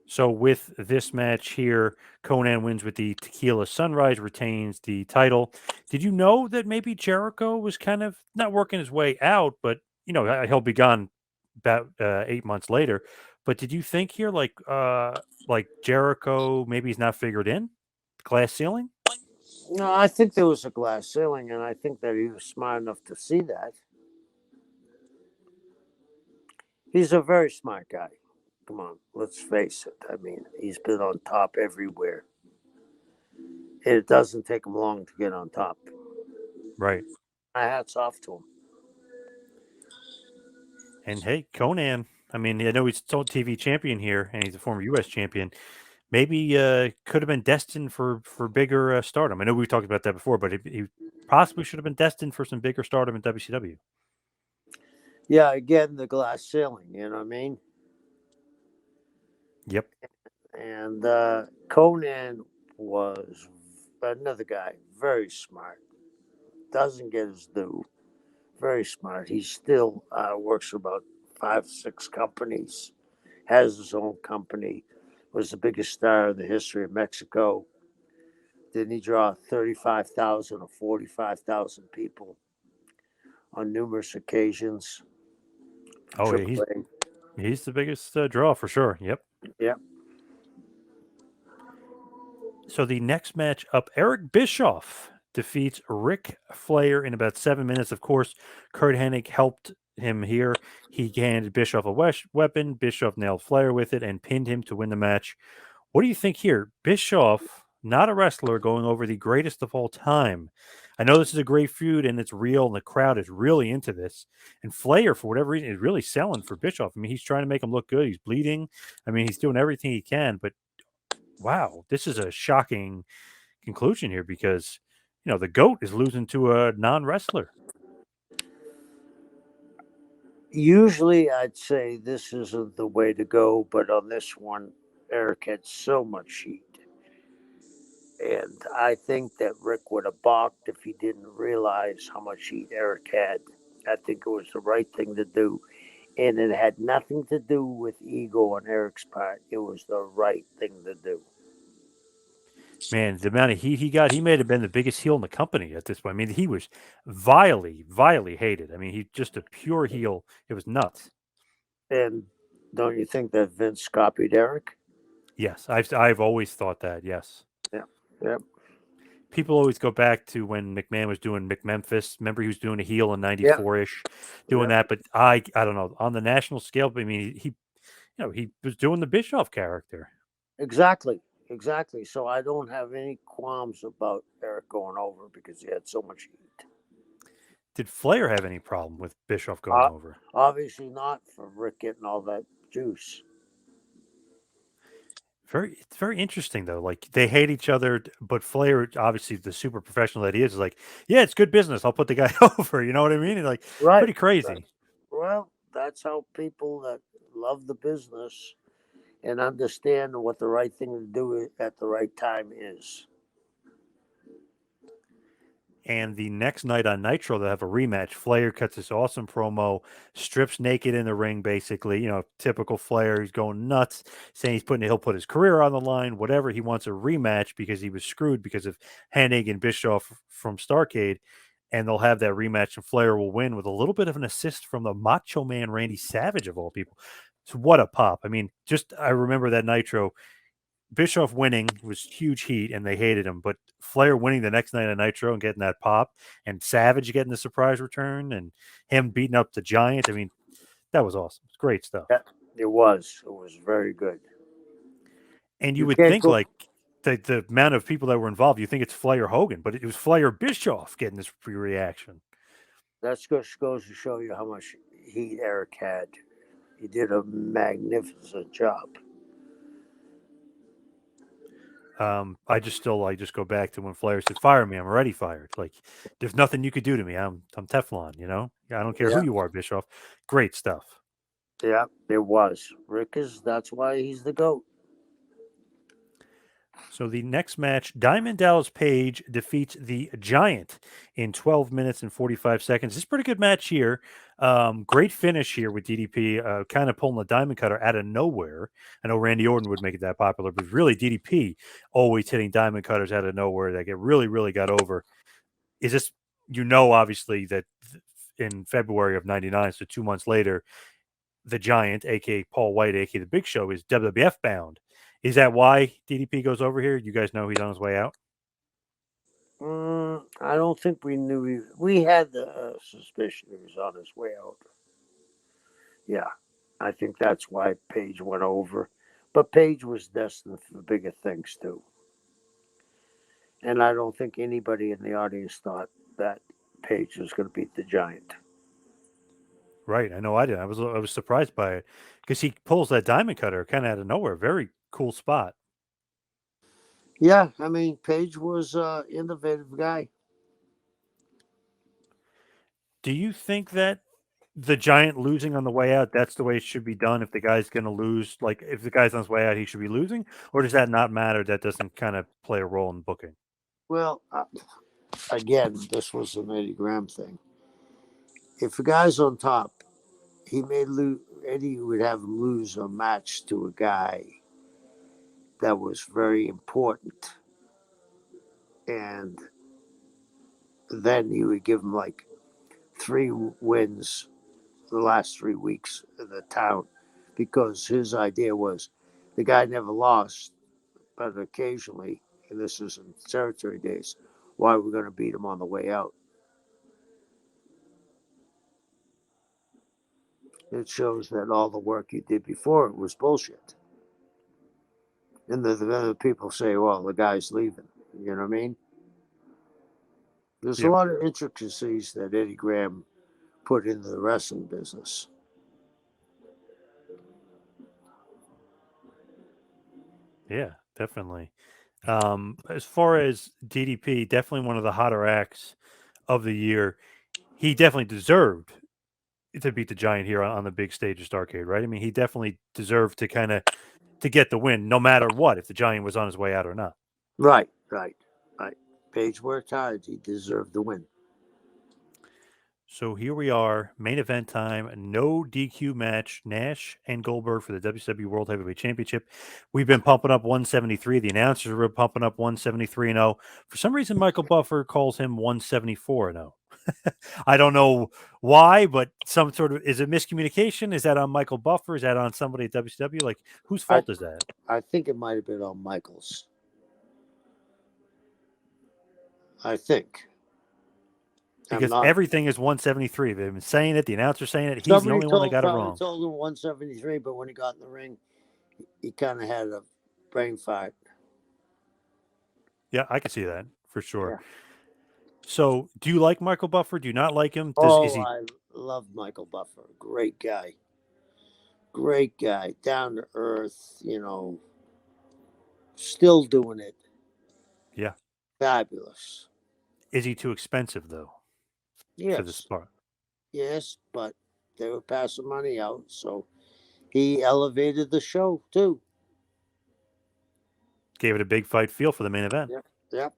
S1: So with this match here, Conan wins with the Tequila Sunrise, retains the title. Did you know that maybe Jericho was kind of not working his way out, but he'll be gone about 8 months later. But did you think here, like Jericho, maybe he's not figured in glass ceiling?
S2: No, I think there was a glass ceiling, and I think that he was smart enough to see that. He's a very smart guy. Come on, let's face it. I mean, he's been on top everywhere. And it doesn't take him long to get on top.
S1: Right.
S2: My hat's off to him.
S1: And hey, Conan. I mean, I know he's still TV champion here, and he's a former U.S. champion. Maybe could have been destined for bigger stardom. I know we've talked about that before, but he possibly should have been destined for some bigger stardom in WCW.
S2: Yeah, again, the glass ceiling, you know what I mean?
S1: Yep.
S2: And Conan was another guy, very smart. Doesn't get his due. Very smart. He still works for about 5, 6 companies, has his own company, was the biggest star in the history of Mexico. Didn't he draw 35,000 or 45,000 people on numerous occasions?
S1: Oh yeah,
S2: Triple
S1: he's the biggest draw for sure. Yep.
S2: Yeah.
S1: So the next match up, Eric Bischoff defeats Ric Flair in about 7 minutes. Of course, Kurt Hennig helped him here. He handed Bischoff a weapon. Bischoff nailed Flair with it and pinned him to win the match. What do you think here? Bischoff, not a wrestler, going over the greatest of all time. I know this is a great feud and it's real, and the crowd is really into this. And Flair, for whatever reason, is really selling for Bischoff. I mean, he's trying to make him look good. He's bleeding. I mean, he's doing everything he can. But wow, this is a shocking conclusion here because, the GOAT is losing to a non wrestler.
S2: Usually, I'd say this isn't the way to go, but on this one, Eric had so much heat. And I think that Rick would have balked if he didn't realize how much heat Eric had. I think it was the right thing to do. And it had nothing to do with ego on Eric's part. It was the right thing to do.
S1: Man, the amount of heat he got, he may have been the biggest heel in the company at this point. I mean, he was vilely, vilely hated. I mean, he's just a pure heel. It was nuts.
S2: And don't you think that Vince copied Eric?
S1: Yes, I've always thought that. Yes,
S2: Yeah. Yeah.
S1: people always go back to when McMahon was doing McMemphis. Remember, he was doing a heel in
S2: Yeah.
S1: '94 ish, doing
S2: Yeah.
S1: that. But I don't know, on the national scale. I mean, he was doing the Bischoff character.
S2: Exactly. Exactly. So I don't have any qualms about Eric going over because he had so much heat.
S1: Did Flair have any problem with Bischoff going over?
S2: Obviously not for Rick getting all that juice.
S1: It's very interesting though. Like they hate each other, but Flair, obviously the super professional that he is like, yeah, it's good business. I'll put the guy over. You know what I mean? And like,
S2: Right.
S1: pretty crazy.
S2: Right. Well, that's how people that love the business and understand what the right thing to do at the right time is.
S1: And the next night on Nitro, they'll have a rematch. Flair cuts this awesome promo, strips naked in the ring, basically. Typical Flair. He's going nuts, saying he'll put his career on the line, whatever. He wants a rematch because he was screwed because of Hennig and Bischoff from Starrcade. And they'll have that rematch, and Flair will win with a little bit of an assist from the Macho Man Randy Savage, of all people. So what a pop. I mean, I remember that Nitro. Bischoff winning was huge heat and they hated him, but Flair winning the next night on Nitro and getting that pop, and Savage getting the surprise return, and him beating up the Giant. I mean, that was awesome. It's great stuff.
S2: Yeah, it was. It was very good.
S1: And you
S2: You
S1: would
S2: can't
S1: think
S2: go.
S1: like the amount of people that were involved, you think it's Flair Hogan, but it was Flair Bischoff getting this reaction.
S2: That just goes to show you how much heat Eric had. He did a magnificent job.
S1: I just go back to when Flair said, "Fire me, I'm already fired." Like, there's nothing you could do to me. I'm Teflon. I don't care who
S2: Yeah,
S1: you are, Bischoff. Great stuff.
S2: yeah, it was. Rick is. That's why he's the goat.
S1: So the next match, Diamond Dallas Page defeats the Giant in 12 minutes and 45 seconds. This is a pretty good match here. Great finish here with DDP, kind of pulling the Diamond Cutter out of nowhere. I know Randy Orton would make it that popular, but really DDP always hitting Diamond Cutters out of nowhere that get really, really got over. Is this, obviously that in February of 99, so 2 months later, the Giant, aka Paul White, aka the Big Show, is WWF bound. Is that why DDP goes over here? You guys know he's on his way out.
S2: I don't think we knew we had the suspicion he was on his way out. Yeah, I think that's why Page went over. But Page was destined for bigger things too. And I don't think anybody in the audience thought that Page was going to beat the Giant.
S1: Right. I know I did. I was surprised by it because he pulls that Diamond Cutter kind of out of nowhere. Very cool spot.
S2: Yeah, I mean, Page was an innovative guy.
S1: Do you think that the Giant losing on the way out, that's the way it should be done? If the guy's going to lose, like if the guy's on his way out, he should be losing? Or does that not matter? That doesn't kind of play a role in booking?
S2: Well, again, this was an Eddie Graham thing. If a guy's on top, he may lose. Eddie would have him lose a match to a guy that was very important, and then he would give him like 3 wins the last 3 weeks in the town, because his idea was the guy never lost, but occasionally, and this is in territory days, why we're going to beat him on the way out. It shows that all the work you did before it was bullshit. And the other people say, well, the guy's leaving. You know what I mean? There's a
S1: Yep.
S2: lot of intricacies that Eddie Graham put into the wrestling business.
S1: Yeah, definitely. As far as DDP, definitely one of the hotter acts of the year. He definitely deserved to beat the Giant here on the big stage of Starrcade, right? I mean, he definitely deserved to kind of to get the win, no matter what, if the Giant was on his way out or not.
S2: Right, right, right. Page worked hard. He deserved the win.
S1: So here we are, main event time, no DQ match, Nash and Goldberg for the WCW World Heavyweight Championship. We've been pumping up 173. The announcers were pumping up 173 and 0. For some reason, Michael Buffer calls him 174 and 0. I don't know why, but some sort of is it miscommunication? Is that on Michael Buffer? Is that on somebody at WCW? Like, whose
S2: I
S1: fault is that?
S2: I think it might have been on Michaels. I think. I'm
S1: Because
S2: not.
S1: everything is 173. They've been saying it. The announcer's saying it. He's the
S2: Somebody
S1: only one that
S2: told
S1: got it
S2: probably
S1: wrong.
S2: told him 173, but when he got in the ring, he kind of had a brain fart.
S1: Yeah, I can see that for sure.
S2: Yeah.
S1: So, do you like Michael Buffer? Do you not like him? Is
S2: Oh,
S1: he
S2: I love Michael Buffer. Great guy. Great guy. Down to earth. Still doing it.
S1: yeah?
S2: Fabulous.
S1: Is he too expensive though for the
S2: Yes.
S1: spot?
S2: Yes, but they were passing money out, so he elevated the show too.
S1: Gave it a big fight feel for the main event.
S2: Yep. Yep.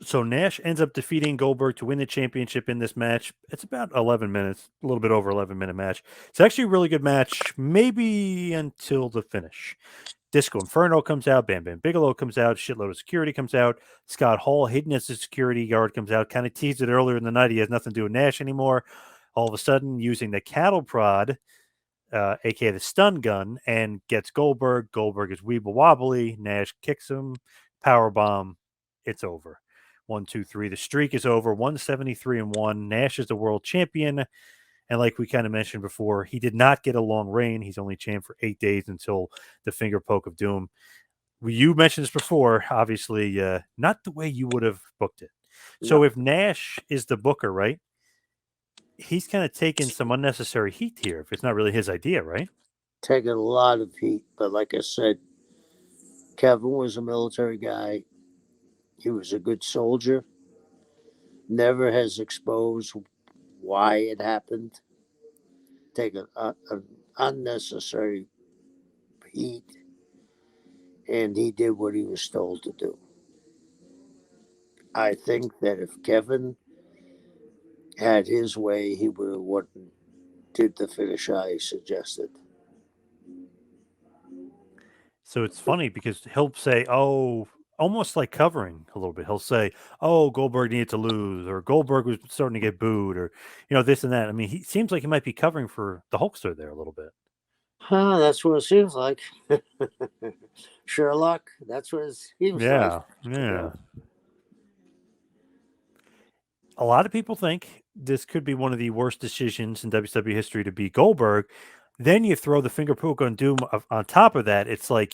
S1: So Nash ends up defeating Goldberg to win the championship in this match. It's about 11 minutes, a little bit over 11-minute match. It's actually a really good match, maybe until the finish. Disco Inferno comes out, Bam Bam Bigelow comes out, shitload of security comes out. Scott Hall, hidden as a security guard, comes out. Kind of teased it earlier in the night. He has nothing to do with Nash anymore. All of a sudden, using the cattle prod, aka the stun gun, and gets Goldberg. Goldberg is weeble wobbly. Nash kicks him, power bomb. It's over. 1, 2, 3. The streak is over. 173 and 1. Nash is the world champion. And like we kind of mentioned before, he did not get a long reign. He's only champed for 8 days until the finger poke of doom. You mentioned this before, obviously, not the way you would have booked it. So
S2: No.
S1: if Nash is the booker, right? He's kind of taking some unnecessary heat here if it's not really his idea, right?
S2: Taking a lot of heat, but like I said, Kevin was a military guy. He was a good soldier. Never has exposed why it happened. Taking an unnecessary heat, and he did what he was told to do. I think that if Kevin had his way, he would have wouldn't did the finish I suggested.
S1: So it's funny because he'll say, "Oh," almost like covering a little bit. He'll say, "Oh, Goldberg needed to lose," or "Goldberg was starting to get booed," or this and that. I mean, he seems like he might be covering for the Hulkster there a little bit.
S2: Huh, that's what it seems like. Sherlock, that's what it seems like.
S1: Yeah,
S2: Yeah.
S1: yeah. A lot of people think this could be one of the worst decisions in WWE history to beat Goldberg. Then you throw the finger poke on Doom on top of that. It's like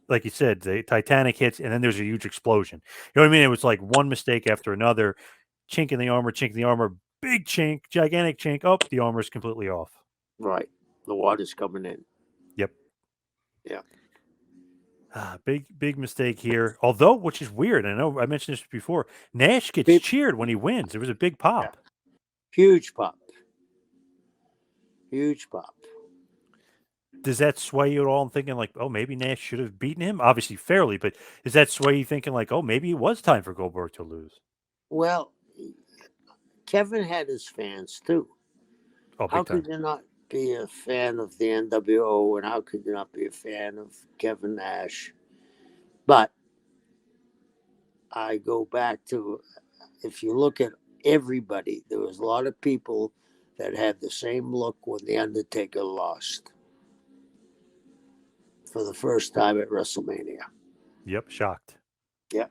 S1: you said, the Titanic hits, and then there's a huge explosion. You know what I mean? It was like one mistake after another, chink in the armor, big chink, gigantic chink. Oh, the armor is completely off.
S2: Right. The water's coming in.
S1: Yep.
S2: Yeah.
S1: Big mistake here. Although, which is weird, I know I mentioned this before. Nash gets
S2: People,
S1: cheered when he wins. It was a big
S2: yeah.
S1: pop.
S2: Huge pop. Huge pop.
S1: Does that sway you at all in thinking like, oh, maybe Nash should have beaten him? Obviously fairly, but does that sway you thinking like, oh, maybe it was time for Goldberg to lose?
S2: Well, Kevin had his fans too.
S1: Oh,
S2: How
S1: big
S2: could
S1: time.
S2: you not be a fan of the NWO, and how could you not be a fan of Kevin Nash? But I go back to, if you look at everybody, there was a lot of people that had the same look when the Undertaker lost for the first time at WrestleMania.
S1: Yep, shocked.
S2: Yeah.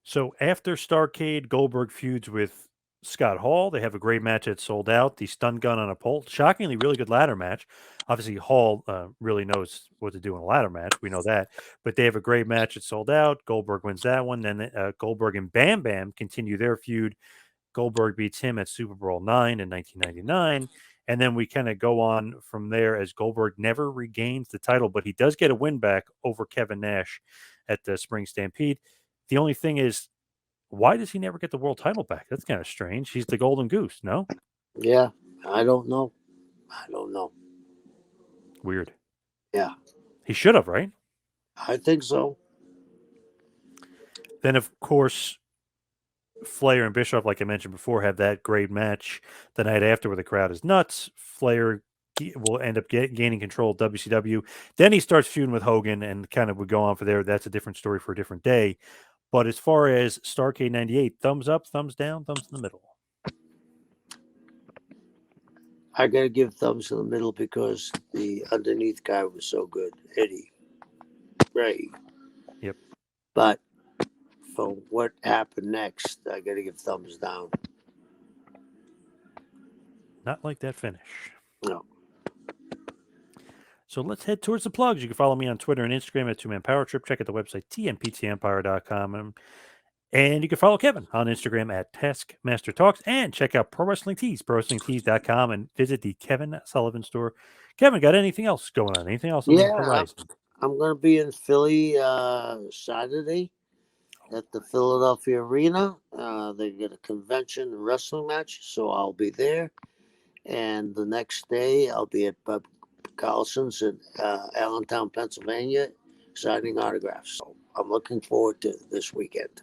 S1: So after Starrcade, Goldberg feuds with Scott Hall. They have a great match at Sold Out. The stun gun on a pole. Shockingly, really good ladder match. Obviously, Hall really knows what to do in a ladder match. We know that. But they have a great match at Sold Out. Goldberg wins that one. Then Goldberg and Bam Bam continue their feud. Goldberg beats him at Super Bowl IX in 1999. And then we kind of go on from there as Goldberg never regains the title, but he does get a win back over Kevin Nash at the Spring Stampede. The only thing is, why does he never get the world title back? That's kind of strange. He's the golden goose, no?
S2: Yeah, I don't know. I don't know.
S1: Weird.
S2: Yeah,
S1: He should have, right?
S2: I think so.
S1: Then, of course, Flair and Bischoff, like I mentioned before, have that great match the night after where the crowd is nuts. Flair will end up gaining control of WCW. Then he starts feuding with Hogan and kind of would go on for there. That's a different story for a different day. But as far as Starrcade 98, thumbs up, thumbs down, thumbs in the middle.
S2: I got to give thumbs in the middle because the underneath guy was so good. Eddie Ray.
S1: Yep.
S2: But for what happened next, I got to give thumbs down.
S1: Not like that finish.
S2: No.
S1: So let's head towards the plugs. You can follow me on Twitter and Instagram at 2Man Power Trip. Check out the website, tmptempire.com. And you can follow Kevin on Instagram at Taskmaster Talks. And check out Pro Wrestling Tees, prowrestlingtees.com, and visit the Kevin Sullivan store. Kevin, got anything else going on? Anything else on the horizon?
S2: I'm going to be in Philly Saturday at the Philadelphia Arena. They get a convention and wrestling match, so I'll be there. And the next day, I'll be at Bob Carlson's in Allentown, Pennsylvania, signing autographs. So I'm looking forward to this weekend.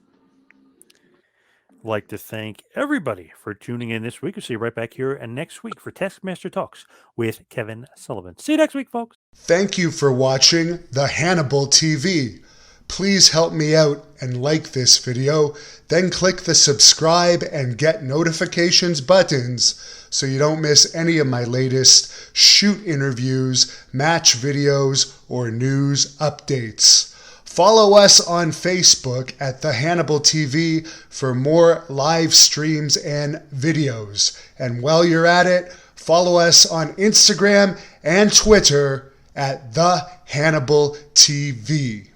S1: Like to thank everybody for tuning in this week. We'll see you right back here and next week for Taskmaster Talks with Kevin Sullivan. See you next week, folks.
S3: Thank you for watching the Hannibal TV. Please help me out and like this video, then click the subscribe and get notifications buttons so you don't miss any of my latest shoot interviews, match videos, or news updates. Follow us on Facebook at The Hannibal TV for more live streams and videos. And while you're at it, follow us on Instagram and Twitter at The Hannibal TV.